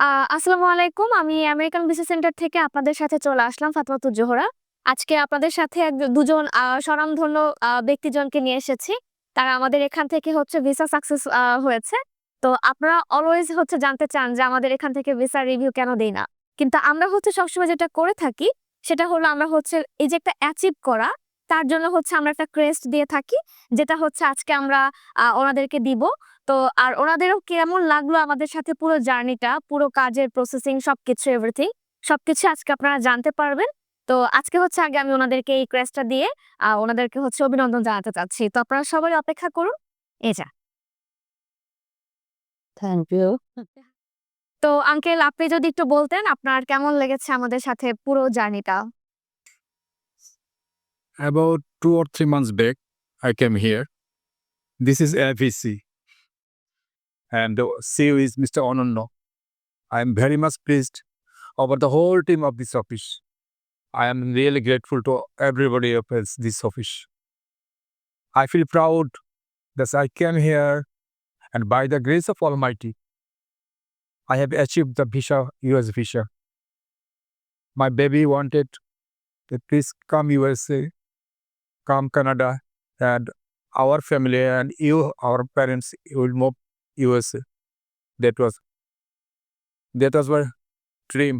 আসসালামু আলাইকুম। আমি আমেরিকান ভিসা সেন্টার থেকে আপনাদের সাথে চলে আসলাম ফাতেমাতুজ জোহরা। আজকে আপনাদের সাথে দুজন স্বনামধন্য ব্যক্তিজনকে নিয়ে এসেছি। তারা আমাদের এখান থেকে হচ্ছে ভিসা সাকসেস হয়েছে। তো আপনারা অলওয়েজ হচ্ছে জানতে চান যে আমাদের এখান থেকে ভিসার রিভিউ কেন দেই না? কিন্তু আমরা হচ্ছে সবসময় যেটা করে থাকি সেটা হলো আমরা হচ্ছে এই যে একটা অ্যাচিভ করা, তার জন্য হচ্ছে আমরা একটা ক্রেস্ট দিয়ে থাকি। যেটা হচ্ছে আজকে আমরা ওনাদেরকে দিব। তো আর ওনাদেরও কেমন লাগলো আমাদের সাথে পুরো জার্নিটা, পুরো কাজের প্রসেসিং সবকিছু এভরিথিং সবকিছু আজকে আপনারা জানতে পারবেন। তো আজকে হচ্ছে আগে আমি ওনাদেরকে এই ক্রেস্টটা দিয়ে ওনাদেরকে হচ্ছে অভিনন্দন জানাতে চাচ্ছি। তো আপনারা সবাই অপেক্ষা করুন। এই যা। Thank you. তো আঙ্কেল আপনি যদি একটু বলতেন আপনার কেমন লেগেছে আমাদের সাথে পুরো জার্নিটা? About 2 or 3 months back, I came here. This is FEC, and the CEO is Mr. Ononno. I am very much pleased over the whole team of this office. I am really grateful to everybody of this office. I feel proud that I came here, and by the grace of Almighty, I have achieved the visa, US visa. My baby wanted to please come USA, come Canada, and our family and you, our parents, will move USA. That was my dream.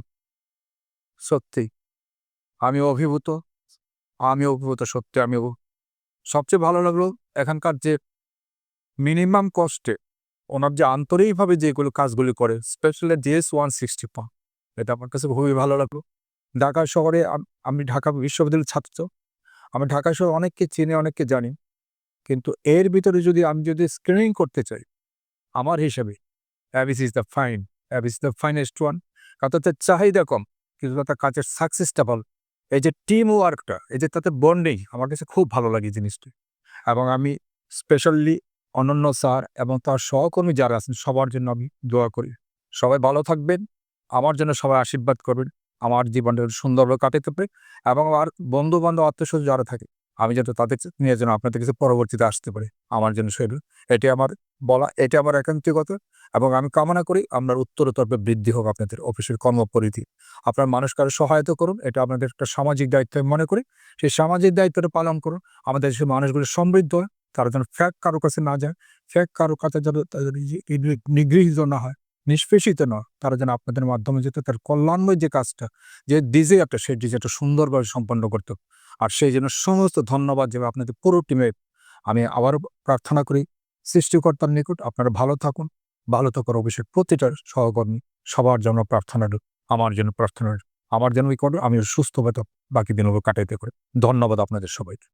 সত্যি আমি অভিভূত, সত্যি সবচেয়ে ভালো লাগলো এখানকার যে minimum কস্টে ওনার যে আন্তরিকভাবে যেগুলো কাজগুলি করে, স্পেশালি GS-160 এটা আমার কাছে খুবই ভালো লাগলো। ঢাকা শহরে আমি ঢাকা বিশ্ববিদ্যালয়ের ছাত্র। আমি ঢাকা শহরে অনেককে চিনি, অনেককে জানি, কিন্তু এর ভিতরে আমি যদি স্ক্রিনিং করতে চাই, আমার হিসাবে Abyss is the finest one. কারণ তাদের চাহিদা কম, কিন্তু তার কাজের সাকসেসটা ভালো। এই যে টিম ওয়ার্কটা, এই যে তাদের বন্ডিং, আমার কাছে খুব ভালো লাগে জিনিসটা। এবং আমি স্পেশালি অনন্য স্যার এবং তার সহকর্মী যারা আছেন সবার জন্য আমি দোয়া করি। সবাই ভালো থাকবেন, আমার জন্য সবাই আশীর্বাদ করবেন, আমার জীবনটা সুন্দরভাবে কাটাতে পারে, এবং আমার বন্ধু-বান্ধব, আত্মীয়স্বজন যারা থাকে, আমি যাতে তাদের নিয়ে যেন আপনাদের কাছে পরবর্তীতে আসতে পারি, আমার জন্য এটি আমার বলা, এটি আমার একান্তিকতা। এবং আমি কামনা করি আপনার উত্তরোত্তর বৃদ্ধি হোক আপনাদের অফিসের কর্মপরিধি। আপনার মানুষ কারো সহায়তা করুন, এটা আপনাদের একটা সামাজিক দায়িত্ব আমি মনে করি। সেই সামাজিক দায়িত্বটা পালন করুন। আমাদের দেশের মানুষগুলো সমৃদ্ধ হয়, তারা যেন ফ্যাক কারো কাছে না যায়, ফ্যাক কারো কাছে যেন তাদের নিগৃহীত না হয়, নিষ্পেষিত নয়। তারা যেন আপনাদের মাধ্যমে যেতে তার কল্যাণময় যে কাজটা, যে ডিজায়ারটা, সেই ডিজায়ারটা সুন্দরভাবে সম্পন্ন করতে। আর সেই জন্য সমস্ত ধন্যবাদ যে আপনাদের পুরো টিমের আমি আবারও প্রার্থনা করি সৃষ্টিকর্তার নিকট, আপনারা ভালো থাকুন, ভালো থাকার অবশ্যই প্রতিটা সহকর্মী সবার জন্য প্রার্থনা, আমার জন্য প্রার্থনা, আমার জন্য আমিও সুস্থভাবে বাকি দিনগুলো কাটাইতে পারি। ধন্যবাদ আপনাদের সবাইকে।